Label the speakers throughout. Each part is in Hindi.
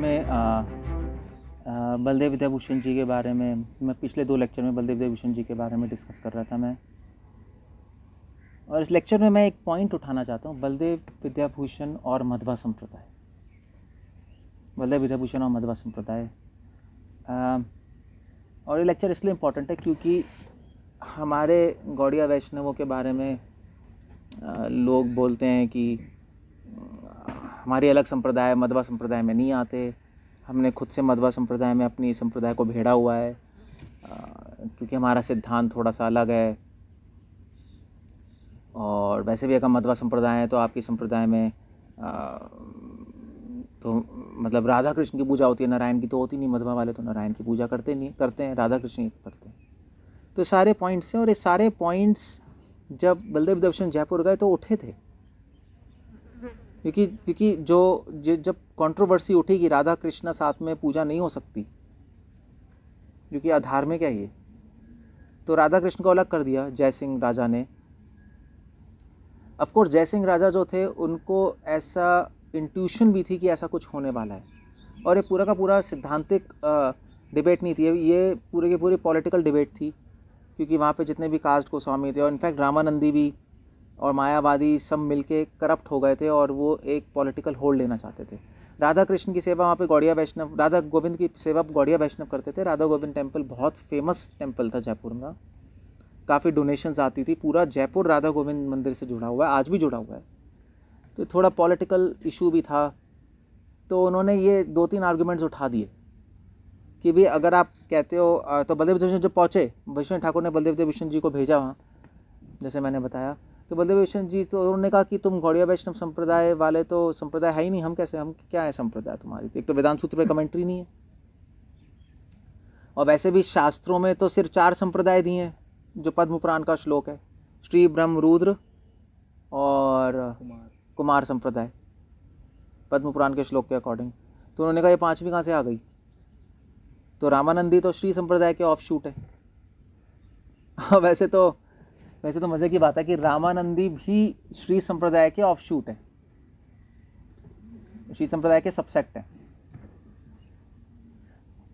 Speaker 1: में बलदेव विद्याभूषण जी के बारे में, मैं पिछले 2 लेक्चर में बलदेव विद्याभूषण जी के बारे में डिस्कस कर रहा था मैं, और इस लेक्चर में मैं एक पॉइंट उठाना चाहता हूँ, बलदेव विद्याभूषण और मध्वा संप्रदाय। बलदेव विद्याभूषण और मध्वा संप्रदाय। और ये लेक्चर इसलिए इम्पोर्टेंट है क्योंकि हमारे गौड़िया वैष्णवों के बारे में लोग बोलते हैं कि हमारी अलग संप्रदाय मध्वा संप्रदाय में नहीं आते, हमने खुद से मध्वा संप्रदाय में अपनी संप्रदाय को भेड़ा हुआ है क्योंकि हमारा सिद्धांत थोड़ा सा अलग है। और वैसे भी अगर मध्वा संप्रदाय है तो आपकी संप्रदाय में तो मतलब राधा कृष्ण की पूजा होती है, नारायण की तो होती नहीं। मध्वा वाले तो नारायण की पूजा करते हैं, राधा कृष्ण की करते हैं। तो सारे पॉइंट्स हैं, और ये सारे पॉइंट्स जब बलदेव विद्याभूषण जयपुर गए तो उठे थे, क्योंकि जब कंट्रोवर्सी उठी कि राधा कृष्ण साथ में पूजा नहीं हो सकती क्योंकि अधार्मिक है ये, तो राधा कृष्ण को अलग कर दिया जय सिंह राजा ने। ऑफ कोर्स जय सिंह राजा जो थे उनको ऐसा इंट्यूशन भी थी कि ऐसा कुछ होने वाला है, और ये पूरा का पूरा सिद्धांतिक डिबेट नहीं थी, ये पूरे की पूरी पॉलिटिकल डिबेट थी, क्योंकि वहाँ पे जितने भी कास्ट गोस्वामी थे और इनफैक्ट रामानंदी भी और मायावादी सब मिलके करप्ट हो गए थे और वो एक पॉलिटिकल होल्ड लेना चाहते थे। राधा कृष्ण की सेवा वहाँ पे गौड़िया वैष्णव, राधा गोविंद की सेवा गौड़िया वैष्णव करते थे। राधा गोविंद टेम्पल बहुत फेमस टेम्पल था जयपुर में, काफ़ी डोनेशंस आती थी, पूरा जयपुर राधा गोविंद मंदिर से जुड़ा हुआ है, आज भी जुड़ा हुआ है। तो थोड़ा पॉलिटिकल इशू भी था, तो उन्होंने ये 2-3 आर्गूमेंट्स उठा दिए कि भाई अगर आप कहते हो तो बलदेव विद्याभूषण जब पहुँचे, विश्वनाथ ठाकुर ने बलदेव विद्याभूषण जी को भेजा वहाँ, जैसे मैंने बताया, तो बलदेव विद्याभूषण जी तो उन्होंने कहा कि तुम गौड़िया वैष्णव संप्रदाय वाले तो संप्रदाय है ही नहीं, हम क्या है संप्रदाय तुम्हारी, एक तो वेदांत सूत्र में कमेंट्री नहीं है, और वैसे भी शास्त्रों में तो सिर्फ 4 संप्रदाय दिए हैं जो पद्म पुराण का श्लोक है, श्री ब्रह्म रुद्र और कुमार संप्रदाय, पद्म पुराण के श्लोक के अकॉर्डिंग। तो उन्होंने कहा ये 5वीं कहाँ से आ गई, तो रामानंदी तो श्री संप्रदाय के ऑफशूट है। वैसे तो मज़े की बात है कि रामानंदी भी श्री संप्रदाय के ऑफशूट है, श्री संप्रदाय के सबसेक्ट है।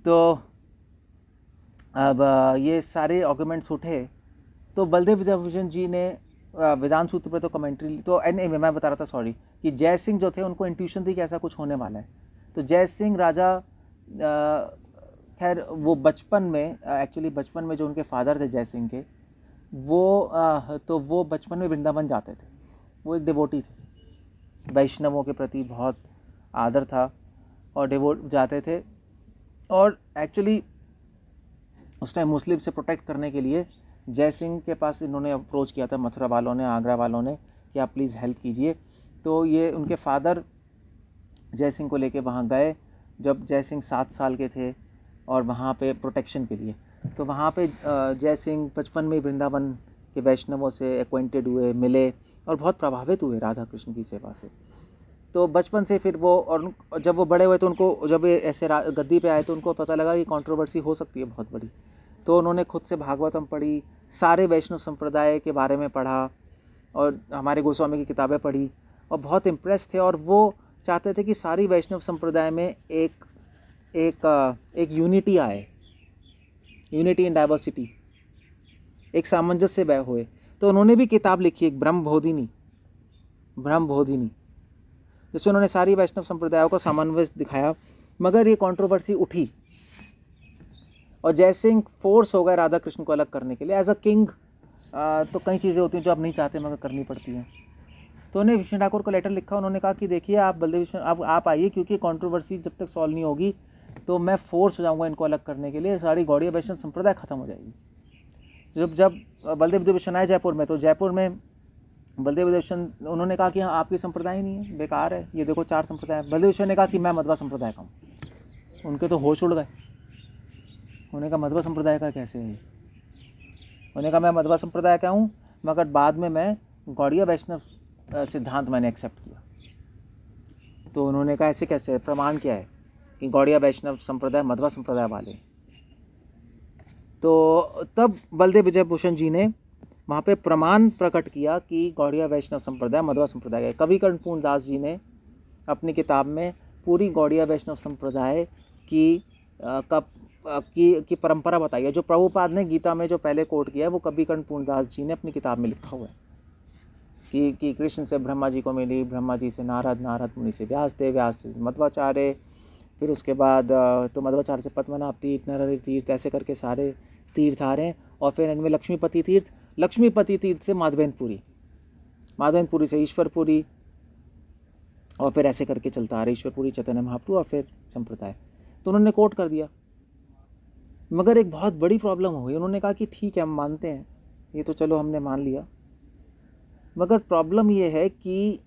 Speaker 1: तो अब ये सारे आर्गुमेंट्स उठे, तो बलदेव विद्याभूषण जी ने वेदांत सूत्र पर तो कमेंट्री, तो मैं बता रहा था सॉरी, कि जय सिंह जो थे उनको इंट्यूशन थी कि ऐसा कुछ होने वाला है। तो जय सिंह राजा खैर वो बचपन में एक्चुअली बचपन में जो उनके फादर थे जय सिंह के, वो बचपन में वृंदावन जाते थे, वो एक डिवोटी थे, वैष्णवों के प्रति बहुत आदर था और जाते थे। और एक्चुअली उस टाइम मुस्लिम से प्रोटेक्ट करने के लिए जय सिंह के पास इन्होंने अप्रोच किया था, मथुरा वालों ने, आगरा वालों ने, कि आप प्लीज़ हेल्प कीजिए। तो ये उनके फादर जय सिंह को लेके वहाँ गए जब जय सिंह 7 साल के थे, और वहाँ पे प्रोटेक्शन के लिए। तो वहाँ पे जय सिंह बचपन में वृंदावन के वैष्णवों से एक्वेंटेड हुए, मिले और बहुत प्रभावित हुए राधा कृष्ण की सेवा से। तो बचपन से फिर वो, और जब वो बड़े हुए तो उनको, जब ऐसे गद्दी पे आए तो उनको पता लगा कि कंट्रोवर्सी हो सकती है बहुत बड़ी। तो उन्होंने खुद से भागवतम पढ़ी, सारे वैष्णव संप्रदाय के बारे में पढ़ा, और हमारे गोस्वामी की किताबें पढ़ी, और बहुत इम्प्रेस थे। और वो चाहते थे कि सारी वैष्णव संप्रदाय में एक यूनिटी आए, यूनिटी इन डाइवर्सिटी, एक सामंजस्य वह हुए। तो उन्होंने भी किताब लिखी, एक ब्रह्म बोधिनी, जिसमें उन्होंने सारी वैष्णव संप्रदायों को समन्वय दिखाया। मगर ये कंट्रोवर्सी उठी और जय सिंह फोर्स हो गए राधा कृष्ण को अलग करने के लिए एज अ किंग। तो कई चीज़ें होती हैं जो आप नहीं चाहते मगर करनी पड़ती हैं। तो उन्हें विष्णु ठाकुर को लेटर लिखा, उन्होंने कहा कि देखिए आप बलदेव विष्णु आप आइए, क्योंकि कंट्रोवर्सी जब तक सॉल्व नहीं होगी तो मैं फोर्स हो जाऊँगा इनको अलग करने के लिए, सारी गौड़िया वैष्णव संप्रदाय खत्म हो जाएगी। जब बलदेव विद्याभूषण आए जयपुर में, तो जयपुर में बलदेव विद्याभूषण, उन्होंने कहा कि हाँ आपकी संप्रदाय ही नहीं है, बेकार है, ये देखो 4 संप्रदाय। बलदेव विद्याभूषण ने कहा कि मैं मध्वा संप्रदाय का हूँ। उनके तो होश उड़ गए, उन्होंने कहा मध्वा संप्रदाय का कैसे है। उन्होंने कहा मैं मध्वा संप्रदाय का हूँ, मगर बाद में मैं गौड़िया वैष्णव सिद्धांत मैंने एक्सेप्ट किया। तो उन्होंने कहा ऐसे कैसे, प्रमाण क्या है कि गौड़िया वैष्णव संप्रदाय मध्वा संप्रदाय वाले। तो तब बलदेव विद्याभूषण जी ने वहाँ पे प्रमाण प्रकट किया कि गौड़िया वैष्णव संप्रदाय मध्वा संप्रदाय है। कवि कर्ण पूर्णदास जी ने अपनी किताब में पूरी गौड़िया वैष्णव संप्रदाय की परंपरा बताई है। जो प्रभुपाद ने गीता में जो पहले कोट किया है वो कबीरकर्ण पूर्णदास जी ने अपनी किताब में लिखा हुआ है कि कृष्ण से ब्रह्मा जी को मिली, ब्रह्मा जी से नारद, नारद मुनि से व्यास थे, व्यास से मध्वाचार्य, फिर उसके बाद तो मध्वाचार्य से पद्मनाभ तीर्थ, नरहरि तीर्थ, ऐसे करके सारे तीर्थ आ रहे हैं। और फिर इनमें लक्ष्मीपति तीर्थ, लक्ष्मीपति तीर्थ से माधवेंद्रपुरी, माधवेंद्रपुरी से ईश्वरपुरी, और फिर ऐसे करके चलता आ रहा है ईश्वरपुरी, चैतन्य महाप्रभु और फिर संप्रदाय। तो उन्होंने कोट कर दिया, मगर एक बहुत बड़ी प्रॉब्लम हो गई। उन्होंने कहा कि ठीक है हम मानते हैं, ये तो चलो हमने मान लिया, मगर प्रॉब्लम ये है कि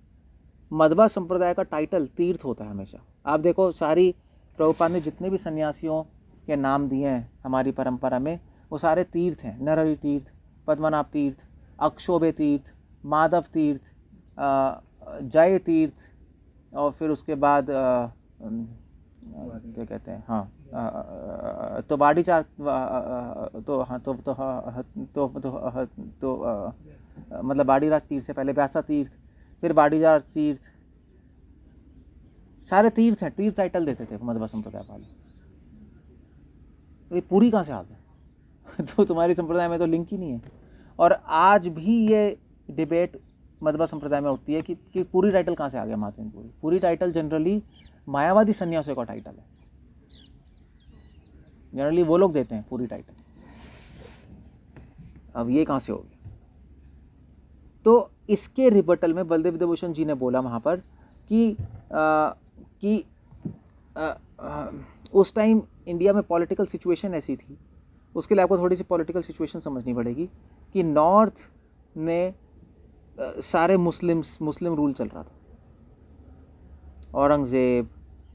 Speaker 1: मध्वा संप्रदाय का टाइटल तीर्थ होता है हमेशा। आप देखो सारी प्रभुपाद ने जितने भी सन्यासियों के नाम दिए हैं हमारी परंपरा में वो सारे तीर्थ हैं। नरहरि तीर्थ, पद्मनाभ तीर्थ, अक्षोभ्य तीर्थ, माधव तीर्थ, जय तीर्थ, और फिर उसके बाद क्या कहते हैं, हाँ तो बाड़ीचार, मतलब बाड़ीराज तीर्थ से पहले व्यासा तीर्थ, फिर बाड़ीजार तीर्थ, सारे तीर्थ हैं, तीर्थ टाइटल देते थे मध्वा संप्रदाय वाले। तो ये पूरी कहाँ से आ गया? तो तुम्हारी संप्रदाय में तो लिंक ही नहीं है। और आज भी ये डिबेट मध्वा संप्रदाय में होती है कि पूरी टाइटल कहाँ से आ गया माधवेंद्रपुरी। पूरी टाइटल जनरली मायावादी सन्यासियों का टाइटल है, जनरली वो लोग देते हैं पूरी टाइटल। अब ये कहाँ से हो गया? तो इसके रिबटल में बलदेव विद्याभूषण जी ने बोला वहाँ पर कि उस टाइम इंडिया में पॉलिटिकल सिचुएशन ऐसी थी, उसके लिए आपको थोड़ी सी पॉलिटिकल सिचुएशन समझनी पड़ेगी कि नॉर्थ में सारे मुस्लिम रूल चल रहा था, औरंगज़ेब,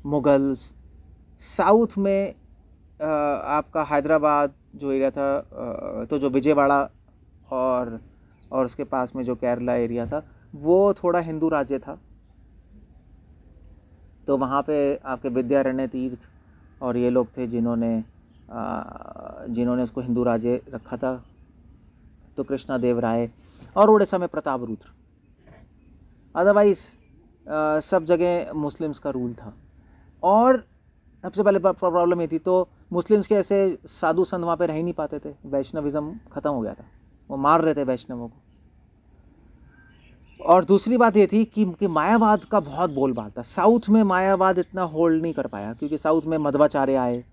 Speaker 1: मुगल्स। साउथ में आपका हैदराबाद जो एरिया था, तो जो विजयवाड़ा और उसके पास में जो केरला एरिया था वो थोड़ा हिंदू राज्य था। तो वहाँ पे आपके विद्यारण्य तीर्थ और ये लोग थे जिन्होंने इसको हिंदू राज्य रखा था। तो कृष्णा देव राय और उड़ीसा में प्रताप रुद्र। अदरवाइज सब जगह मुस्लिम्स का रूल था। और सबसे पहले प्रॉब्लम ये थी, तो मुस्लिम्स के ऐसे साधु संत वहाँ पे रह ही नहीं पाते थे, वैष्णविज्म ख़त्म हो गया था, वो मार रहे थे वैष्णवों को। और दूसरी बात ये थी कि मायावाद का बहुत बोलबाला था। साउथ में मायावाद इतना होल्ड नहीं कर पाया क्योंकि साउथ में मध्वाचार्य आए,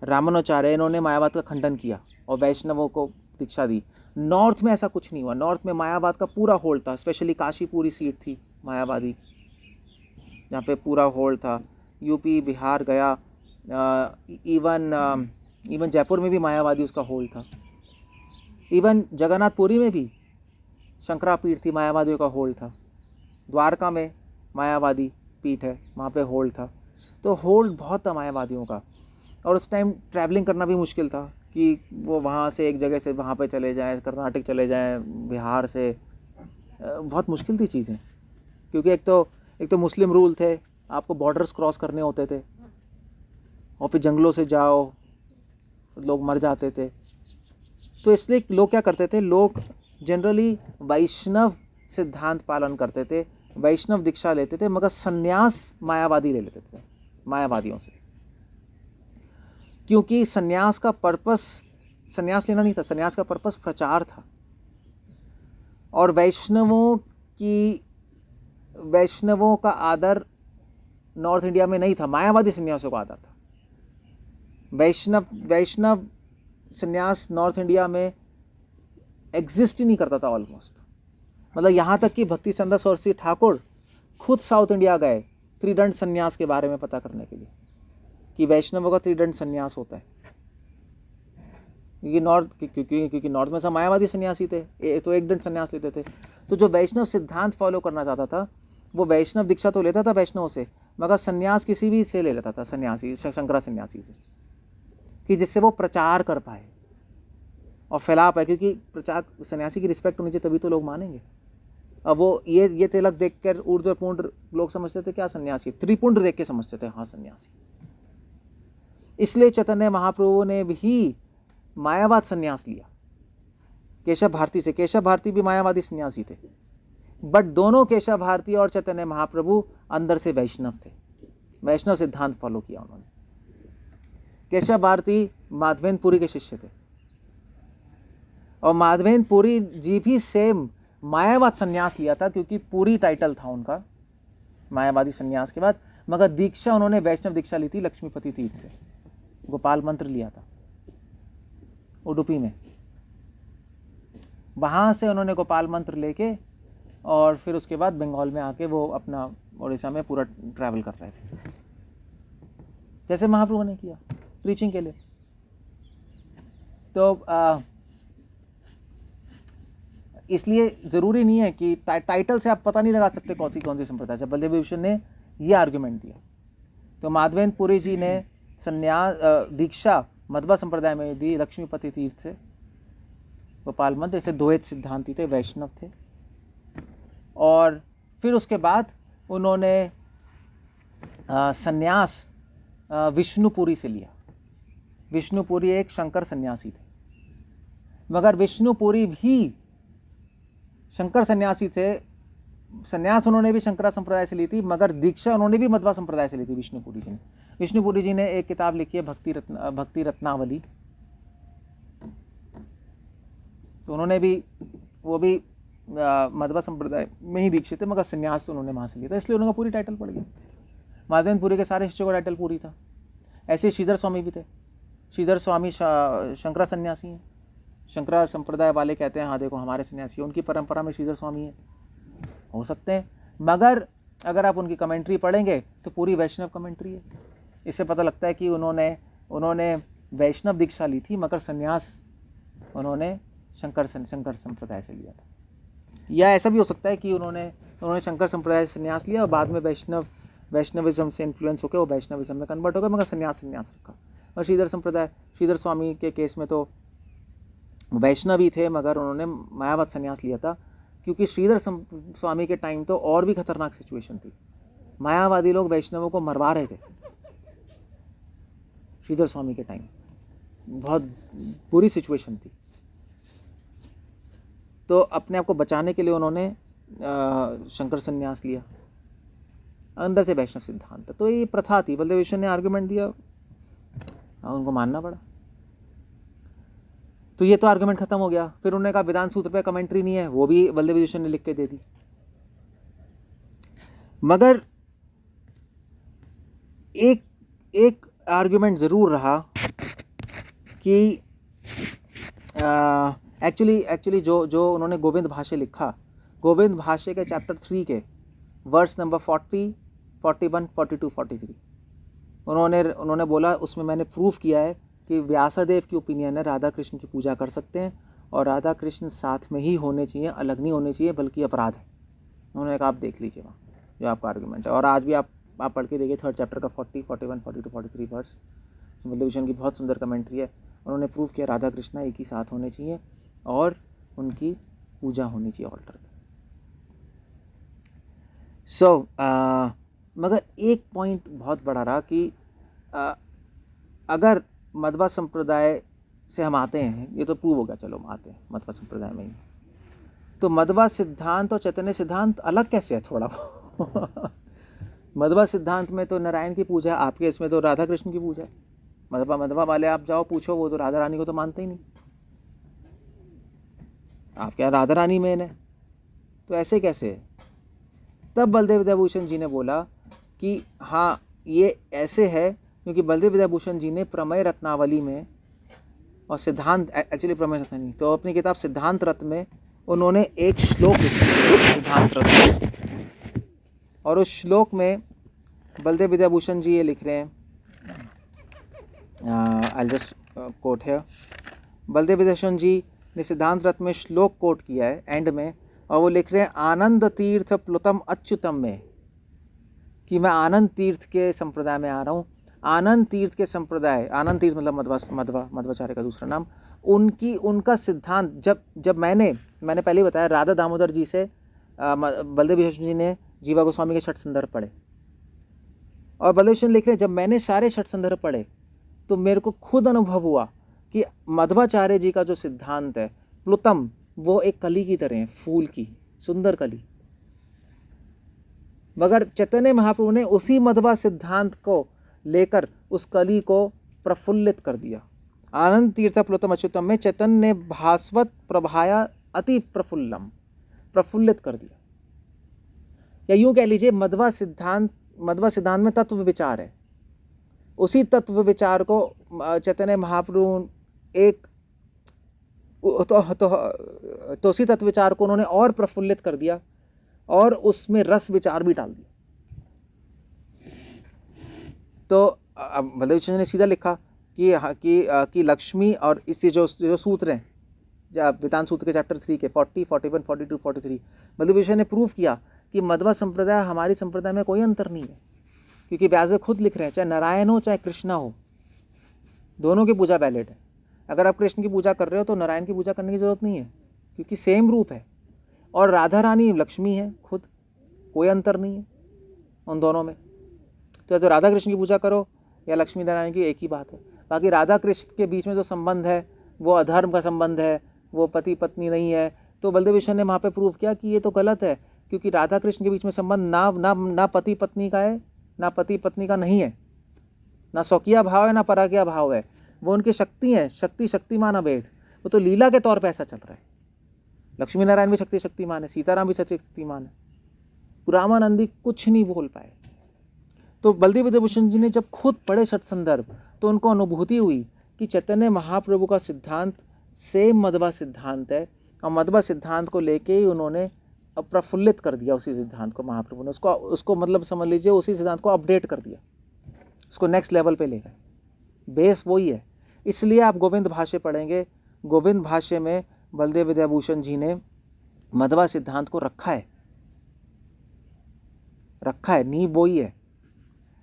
Speaker 1: रामानुचार्य, इन्होंने मायावाद का खंडन किया और वैष्णवों को दीक्षा दी। नॉर्थ में ऐसा कुछ नहीं हुआ। नॉर्थ में मायावाद का पूरा होल्ड था, स्पेशली काशी पूरी सीट थी मायावादी, जहाँ पे पूरा होल्ड था। यूपी, बिहार, गया, इवन जयपुर में भी मायावादी उसका होल्ड था। इवन जगन्नाथपुरी में भी शंकरापीठ थी, मायावादियों का होल्ड था। द्वारका में मायावादी पीठ है, वहाँ पे होल्ड था। तो होल्ड बहुत था मायावादियों का। और उस टाइम ट्रैवलिंग करना भी मुश्किल था कि वो वहाँ से एक जगह से वहाँ पे चले जाएं, कर्नाटक चले जाएं, बिहार से, बहुत मुश्किल थी चीज़ें। क्योंकि एक तो मुस्लिम रूल थे, आपको बॉर्डर्स क्रॉस करने होते थे और फिर जंगलों से जाओ, लोग मर जाते थे। तो इसलिए लोग क्या करते थे, लोग जनरली वैष्णव सिद्धांत पालन करते थे, वैष्णव दीक्षा लेते थे, मगर संन्यास मायावादी ले लेते थे मायावादियों से। क्योंकि संन्यास का पर्पस संन्यास लेना नहीं था, संन्यास का पर्पस प्रचार था। और वैष्णवों का आदर नॉर्थ इंडिया में नहीं था, मायावादी संन्यासों का आदर था। वैष्णव संन्यास नॉर्थ इंडिया में एग्जिस्ट ही नहीं करता था ऑलमोस्ट। मतलब यहाँ तक कि भक्ति चंद्र सरस्वती ठाकुर खुद साउथ इंडिया गए त्रिदंड संन्यास के बारे में पता करने के लिए कि वैष्णवों का त्रिदंड संन्यास होता है। क्योंकि नॉर्थ में सब मायावादी सन्यासी थे, तो एक दंड संन्यास लेते थे। तो जो वैष्णव सिद्धांत फॉलो करना चाहता था वो वैष्णव दीक्षा तो लेता था वैष्णव से, मगर संन्यास किसी भी से ले लेता था, सन्यासी, शंकरा सन्यासी से, कि जिससे वो प्रचार कर पाए और फैला पाए। क्योंकि प्रचार, सन्यासी की रिस्पेक्ट होनी चाहिए तभी तो लोग मानेंगे। अब वो ये तिलक देखकर ऊर्ध्व पुंड लोग समझते थे क्या सन्यासी, त्रिपुंड देख के समझते थे हाँ सन्यासी। इसलिए चैतन्य महाप्रभु ने भी मायावाद सन्यास लिया केशव भारती से। केशव भारती भी मायावादी सन्यासी थे, बट दोनों केशव भारती और चैतन्य महाप्रभु अंदर से वैष्णव थे। वैष्णव सिद्धांत फॉलो किया उन्होंने। केशव भारती माधवेंद्र पुरी के शिष्य थे और माधवेंद्र पुरी जी भी सेम मायावाद संन्यास लिया था, क्योंकि पुरी टाइटल था उनका मायावादी संन्यास के बाद, मगर दीक्षा उन्होंने वैष्णव दीक्षा ली थी लक्ष्मीपति तीर्थ से, गोपाल मंत्र लिया था उडुपी में। वहाँ से उन्होंने गोपाल मंत्र लेके और फिर उसके बाद बंगाल में आके वो अपना उड़ीसा में पूरा ट्रैवल कर रहे थे, जैसे महाप्रभु ने किया प्रीचिंग के लिए। तो इसलिए ज़रूरी नहीं है कि टाइटल से आप पता नहीं लगा सकते कौन सी संप्रदाय से। बलदेव विभूषण ने ये आर्गुमेंट दिया। तो माधवेंद्र पुरी जी ने संन्यास दीक्षा मध्वा संप्रदाय में दी लक्ष्मीपति तीर्थ से, गोपाल मंत्र, जैसे द्वैत सिद्धांती थे, वैष्णव थे। और फिर उसके बाद उन्होंने संन्यास विष्णुपुरी से लिया। विष्णुपुरी एक शंकर सन्यासी थे, मगर विष्णुपुरी भी शंकर सन्यासी थे। संन्यास उन्होंने भी शंकरा संप्रदाय से ली थी, मगर दीक्षा उन्होंने भी मध्वा संप्रदाय से ली थी विष्णुपुरी जी ने। विष्णुपुरी जी ने एक किताब लिखी है भक्ति रत्नावली, तो उन्होंने भी वो भी मध्वा संप्रदाय में ही दीक्षित थे, मगर संन्यास उन्होंने वहाँ से लिया था, इसलिए उनका पूरी टाइटल पड़ गया। माधवेंद्र पुरी के सारे शिष्यों का टाइटल पूरी था। ऐसे श्रीधर स्वामी भी थे। श्रीधर स्वामी शंकरा सन्यासी हैं, शंकरा संप्रदाय वाले कहते हैं हाँ देखो हमारे सन्यासी, उनकी परंपरा में श्रीधर स्वामी है, हो सकते हैं, मगर अगर आप उनकी कमेंट्री पढ़ेंगे तो पूरी वैष्णव कमेंट्री है। इससे पता लगता है कि उन्होंने वैष्णव दीक्षा ली थी, मगर संन्यास उन्होंने शंकर संप्रदाय से लिया था। या ऐसा भी हो सकता है कि उन्होंने शंकर संप्रदाय से संन्यास लिया और बाद में वैष्णविज्म से इन्फ्लुएंस होकर वो वैष्णविज्म में कन्वर्ट हो गए, मगर संन्यास रखा। और श्रीधर स्वामी के केस में तो वैष्णव ही थे, मगर उन्होंने मायावाद संन्यास लिया था, क्योंकि श्रीधर स्वामी के टाइम तो और भी खतरनाक सिचुएशन थी। मायावादी लोग वैष्णवों को मरवा रहे थे श्रीधर स्वामी के टाइम, बहुत बुरी सिचुएशन थी। तो अपने आप को बचाने के लिए उन्होंने शंकर संन्यास लिया, अंदर से वैष्णव सिद्धांत। तो ये प्रथा थी। बलदेव विभूषण ने आर्गुमेंट दिया, उनको मानना पड़ा। तो ये तो आर्गुमेंट खत्म हो गया। फिर उन्होंने कहा वेदांत सूत्र पे कमेंट्री नहीं है, वो भी बलदेव विभूषण ने लिख के दे दी। मगर एक आर्गुमेंट ज़रूर रहा कि एक्चुअली जो उन्होंने गोविंद भाष्य लिखा, गोविंद भाष्य के चैप्टर 3 के वर्स नंबर 40, 41, 42, 43 उन्होंने बोला, उसमें मैंने प्रूफ किया है कि व्यासदेव की ओपिनियन है राधा कृष्ण की पूजा कर सकते हैं और राधा कृष्ण साथ में ही होने चाहिए, अलग नहीं होने चाहिए, बल्कि अपराध है। उन्होंने कहा आप देख लीजिए वहाँ जो आपका आर्गुमेंट है। और आज भी आप पढ़ के देखिए 3rd चैप्टर का 40, 41, 42, 43 वर्स, बलदेव विभूषण की बहुत सुंदर कमेंट्री है। उन्होंने प्रूफ किया राधा कृष्णा एक ही साथ होने चाहिए और उनकी पूजा होनी चाहिए ऑल्टर पे। मगर एक पॉइंट बहुत बड़ा रहा कि अगर मध्वा संप्रदाय से हम आते हैं, ये तो प्रूव हो गया, चलो हम आते हैं मध्वा संप्रदाय में ही, तो मध्वा सिद्धांत और चैतन्य सिद्धांत अलग कैसे है थोड़ा मध्वा सिद्धांत में तो नारायण की पूजा है, आपके इसमें तो राधा कृष्ण की पूजा है। मध्वा वाले आप जाओ पूछो, वो तो राधा रानी को तो मानते ही नहीं, आप क्या राधा रानी मेन है, तो ऐसे कैसे है? तब बलदेव विद्याभूषण जी ने बोला कि हाँ ये ऐसे है, क्योंकि बलदेव विद्याभूषण जी ने प्रमेय रत्नावली में और सिद्धांत, एक्चुअली प्रमेय रत्न नहीं, तो अपनी किताब सिद्धांत रत्न में उन्होंने एक श्लोक लिखा सिद्धांत रत्न, और उस श्लोक में बलदेव विद्याभूषण जी ये लिख रहे हैं, आई जस्ट कोट है, बलदेव विद्याभूषण जी ने सिद्धांत रत्न में श्लोक कोट किया है एंड में, और वो लिख रहे हैं आनंद तीर्थ प्लुतम अच्युतम में, कि मैं आनंद तीर्थ के संप्रदाय में आ रहा हूँ। आनंद तीर्थ के संप्रदाय, आनंद तीर्थ मतलब मध्वाचार्य का दूसरा नाम, उनका सिद्धांत जब मैंने पहले ही बताया, राधा दामोदर जी से बलदेव विभूषण जी ने जीवा गोस्वामी के 6 संदर्भ पढ़े, और बलदेव विभूषण लिख रहे हैं जब मैंने सारे 6 संदर्भ पढ़े तो मेरे को खुद अनुभव हुआ कि मध्वाचार्य जी का जो सिद्धांत है प्लुतम, वो एक कली की तरह है, फूल की सुंदर कली। मगर चैतन्य महाप्रभु ने उसी मध्वा सिद्धांत को लेकर उस कली को प्रफुल्लित कर दिया। आनंद तीर्थ प्लोतम अच्युतम में चैतन्य ने भास्वत प्रभाया अति प्रफुल्लम, प्रफुल्लित कर दिया। या यूं कह लीजिए मध्वा सिद्धांत में तत्व विचार है। उसी तत्व विचार को चैतन्य महाप्रभु एक तो उसी तत्व विचार को उन्होंने और प्रफुल्लित कर दिया और उसमें रस विचार भी डाल दिया। तो बलदेव चंद्र ने सीधा लिखा कि लक्ष्मी, और इससे जो सूत्र हैं वेदांत सूत्र के चैप्टर 3 के 40, 41, 42, 43, बलदेव ने प्रूव किया कि मध्वा संप्रदाय हमारी संप्रदाय में कोई अंतर नहीं है, क्योंकि व्यास खुद लिख रहे हैं, चाहे नारायण हो चाहे कृष्णा हो, दोनों की पूजा वैलिड है। अगर आप कृष्ण की पूजा कर रहे हो तो नारायण की पूजा करने की जरूरत नहीं है, क्योंकि सेम रूप है। और राधा रानी लक्ष्मी है खुद, कोई अंतर नहीं है उन दोनों में। तो राधा कृष्ण की पूजा करो या लक्ष्मी नारायण की, एक ही बात है। बाकी राधा कृष्ण के बीच में जो संबंध है वो अधर्म का संबंध है, वो पति पत्नी नहीं है। तो बलदेव भूषण ने वहाँ पे प्रूव किया कि ये तो गलत है, क्योंकि राधा कृष्ण के बीच में संबंध ना पति पत्नी का है, ना पति पत्नी का नहीं है, ना स्वकीय भाव है ना पराकीय भाव है। वो उनकी शक्ति है, शक्तिमान अभेद। वो तो लीला के तौर पे ऐसा चल रहा है। लक्ष्मी नारायण भी शक्तिमान है, सीताराम भी शक्तिमान है। रामानंदी कुछ नहीं बोल पाए। तो बलदेव विद्याभूषण जी ने जब खुद पढ़े छठ संदर्भ तो उनको अनुभूति हुई कि चैतन्य महाप्रभु का सिद्धांत सेम मध्वा सिद्धांत है, और मध्वा सिद्धांत को लेके ही उन्होंने प्रफुल्लित कर दिया उसी सिद्धांत को। महाप्रभु ने उसको मतलब समझ लीजिए उसी सिद्धांत को अपडेट कर दिया, उसको नेक्स्ट लेवल पे ले गए। बेस वही है। इसलिए आप गोविंद भाष्य पढ़ेंगे, गोविंद भाष्य में बलदेव विद्याभूषण जी ने मध्वा सिद्धांत को रखा है, नींव वही है।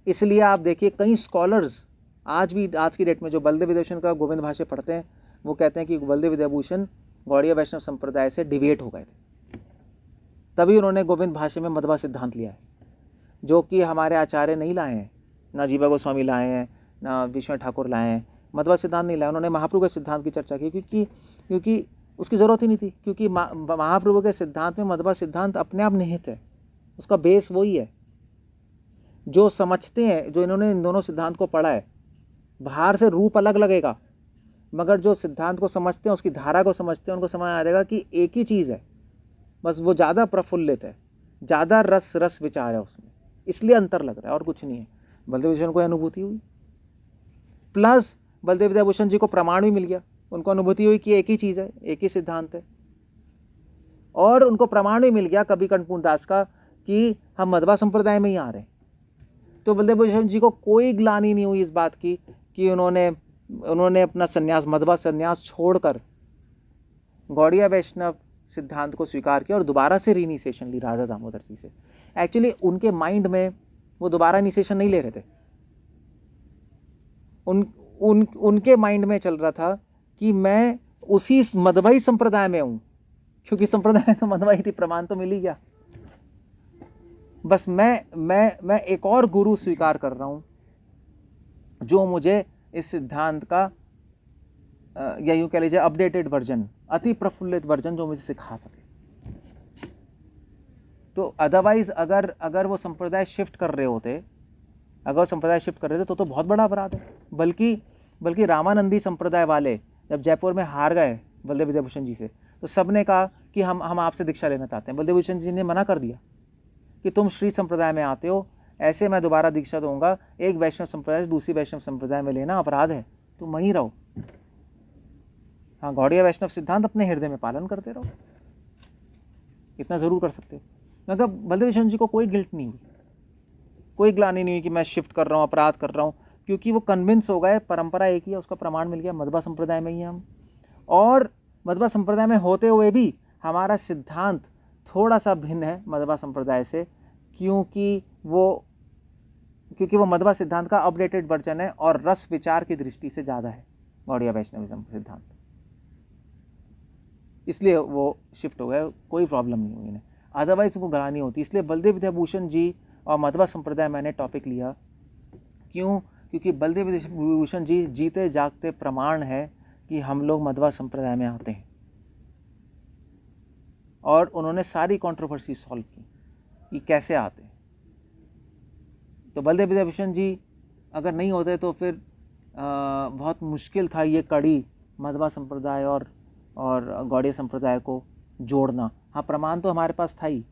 Speaker 1: इसलिए आप देखिए कई स्कॉलर्स आज की डेट में जो बलदेव विद्याभूषण का गोविंद भाष्य पढ़ते हैं, वो कहते हैं कि बलदेव विद्याभूषण गौड़ीय वैष्णव संप्रदाय से डिविएट हो गए थे, तभी उन्होंने गोविंद भाष्य में मध्वा सिद्धांत लिया है, जो कि हमारे आचार्य नहीं लाए हैं, ना जीवा गोस्वामी लाए हैं, ना विष्णु ठाकुर लाए हैं। मध्वा सिद्धांत नहीं लाया उन्होंने, महाप्रभु के सिद्धांत की चर्चा की, क्योंकि उसकी ज़रूरत ही नहीं थी, क्योंकि महाप्रभु के सिद्धांत में मध्वा सिद्धांत अपने आप निहित है, उसका बेस वही है। जो समझते हैं, जो इन्होंने इन दोनों सिद्धांत को पढ़ा है, बाहर से रूप अलग लगेगा, मगर जो सिद्धांत को समझते हैं, उसकी धारा को समझते हैं, उनको समझ आ जाएगा कि एक ही चीज़ है, बस वो ज़्यादा प्रफुल्लित है, ज़्यादा रस विचार है उसमें, इसलिए अंतर लग रहा है और कुछ नहीं है। बलदेव विद्याभूषण को अनुभूति हुई, प्लस बलदेव विद्याभूषण जी को प्रमाण भी मिल गया, उनको अनुभूति हुई कि एक ही चीज़ है, एक ही सिद्धांत है, और उनको प्रमाण भी मिल गया कवि कंठपूर्ण दास का कि हम मध्वा संप्रदाय में ही आ रहे हैं। तो बलदेव विद्याभूषण जी को कोई ग्लानि नहीं हुई इस बात की कि उन्होंने अपना संन्यास, मध्वा संन्यास छोड़कर गौड़ीय वैष्णव सिद्धांत को स्वीकार किया और दोबारा से रीइनिशिएशन ली राधा दामोदर जी से। एक्चुअली उनके माइंड में वो दोबारा इनिशिएशन नहीं ले रहे थे, उनके माइंड में चल रहा था कि मैं उसी मध्वाई संप्रदाय में हूँ, क्योंकि संप्रदाय तो मध्वाई थी, प्रमाण तो मिल ही गया। बस मैं एक और गुरु स्वीकार कर रहा हूँ जो मुझे इस सिद्धांत का या यूँ कह लीजिए अपडेटेड वर्जन, अति प्रफुल्लित वर्जन जो मुझे सिखा सके। तो अदरवाइज अगर वो संप्रदाय शिफ्ट कर रहे होते, तो बहुत बड़ा अपराध है। बल्कि रामानंदी संप्रदाय वाले जब जयपुर में हार गए बलदेव विद्याभूषण जी से, तो सबने कहा कि हम आपसे दीक्षा लेना चाहते हैं। बलदेव विद्याभूषण जी ने मना कर दिया कि तुम श्री संप्रदाय में आते हो, ऐसे मैं दोबारा दीक्षा दूंगा, एक वैष्णव संप्रदाय से दूसरी वैष्णव संप्रदाय में लेना अपराध है, तुम वहीं रहो। हाँ, गौड़ीय वैष्णव सिद्धांत अपने हृदय में पालन करते रहो, इतना जरूर कर सकते हो। मतलब बलदेव विद्याभूषण जी को कोई गिल्ट नहीं हुई, कोई ग्लानि नहीं हुई कि मैं शिफ्ट कर रहा हूँ, अपराध कर रहा हूँ, क्योंकि वो कन्विंस हो गए परंपरा एक ही है, उसका प्रमाण मिल गया, मध्वा संप्रदाय में ही हम। और मध्वा संप्रदाय में होते हुए भी हमारा सिद्धांत थोड़ा सा भिन्न है मध्वा संप्रदाय से, क्योंकि वो मध्वा सिद्धांत का अपडेटेड वर्जन है और रस विचार की दृष्टि से ज़्यादा है गौड़ीय वैष्णविज्म सिद्धांत, इसलिए वो शिफ्ट हो गए, कोई प्रॉब्लम नहीं हुई इन्हें, अदरवाइज उनको ग्लानि होती। इसलिए बलदेव विद्याभूषण जी और मध्वा संप्रदाय मैंने टॉपिक लिया, क्योंकि बलदेव विद्याभूषण जी जीते जागते प्रमाण है कि हम लोग मध्वा संप्रदाय में आते हैं, और उन्होंने सारी कंट्रोवर्सी सॉल्व की कि कैसे आते हैं। तो बलदेव विद्याभूषण जी अगर नहीं होते तो फिर बहुत मुश्किल था ये कड़ी मध्वा संप्रदाय और गौड़ीय संप्रदाय को जोड़ना। हाँ, प्रमाण तो हमारे पास था ही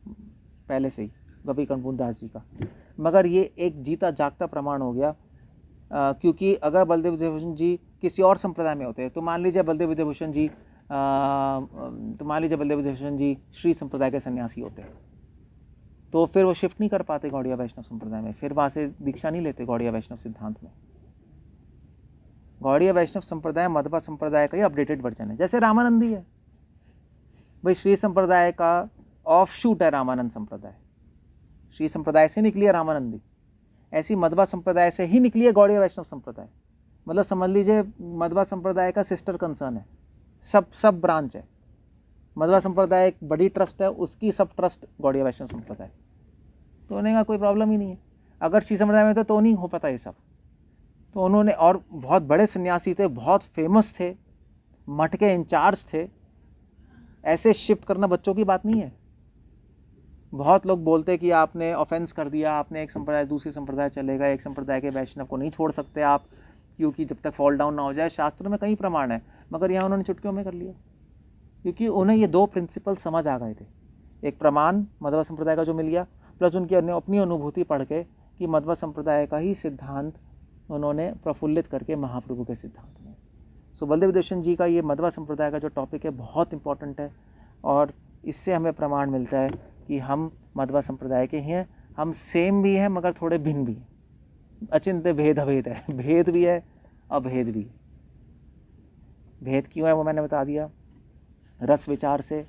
Speaker 1: पहले से ही कवि कर्णपूर दास जी का, मगर ये एक जीता जागता प्रमाण हो गया। क्योंकि अगर बलदेव विद्याभूषण जी किसी और संप्रदाय में होते तो मान लीजिए बलदेव विद्याभूषण जी श्री संप्रदाय के सन्यासी होते तो फिर वो शिफ्ट नहीं कर पाते गौड़िया वैष्णव संप्रदाय में, फिर वहाँ से दीक्षा नहीं लेते गौड़िया वैष्णव सिद्धांत में। गौड़िया वैष्णव संप्रदाय मध्वा संप्रदाय का ही अपडेटेड वर्जन है, जैसे रामानंदी है भाई, श्री संप्रदाय का ऑफ शूट है रामानंद संप्रदाय, श्री संप्रदाय से निकली है रामानंदी, ऐसी मध्वा संप्रदाय से ही निकली है गौड़िया वैष्णव संप्रदाय। मतलब समझ लीजिए मध्वा संप्रदाय का सिस्टर कंसर्न है, सब ब्रांच है। मध्वा संप्रदाय एक बड़ी ट्रस्ट है, उसकी सब ट्रस्ट गौड़िया वैष्णव संप्रदाय, तो होने का कोई प्रॉब्लम ही नहीं है। अगर श्री संप्रदाय में तो नहीं हो पाता ये सब, तो उन्होंने, और बहुत बड़े सन्यासी थे, बहुत फेमस थे, मठ के इंचार्ज थे, ऐसे शिफ्ट करना बच्चों की बात नहीं है। बहुत लोग बोलते कि आपने ऑफेंस कर दिया, आपने एक संप्रदाय दूसरी संप्रदाय चलेगा, एक संप्रदाय के वैष्णव को नहीं छोड़ सकते आप, क्योंकि जब तक फॉल डाउन ना हो जाए। शास्त्रों में कई प्रमाण है, मगर यहाँ उन्होंने चुटकियों में कर लिया, क्योंकि उन्हें ये दो प्रिंसिपल समझ आ गए थे। एक प्रमाण मध्वा संप्रदाय का जो मिल गया, प्लस उनकी अपनी अनुभूति पढ़ के कि मध्वा संप्रदाय का ही सिद्धांत उन्होंने प्रफुल्लित करके महाप्रभु के सिद्धांत में। सो बलदेव विद्याभूषण जी का ये मध्वा संप्रदाय का जो टॉपिक है बहुत इंपॉर्टेंट है, और इससे हमें प्रमाण मिलता है कि हम मध्वा संप्रदाय के ही हैं। हम सेम भी हैं मगर थोड़े भिन्न भी हैं, अचिंत्य भेद अभेद है, भेद भी है अभेद भी है। भेद क्यों है वो मैंने बता दिया, रस विचार से,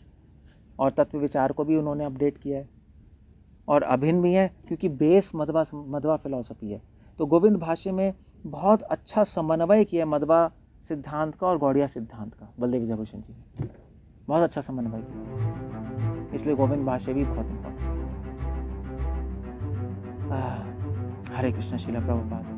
Speaker 1: और तत्व विचार को भी उन्होंने अपडेट किया है। और अभिन्न भी है क्योंकि बेस मध्वा फिलॉसफी है। तो गोविंद भाष्य में बहुत अच्छा समन्वय किया मध्वा सिद्धांत का और गौड़िया सिद्धांत का, बलदेव विद्याभूषण जी ने बहुत अच्छा समन्वय किया, इसलिए गोविंद भाष्य भी बहुत इंपॉर्टेंट है। हरे कृष्ण, श्रील प्रभुपाद।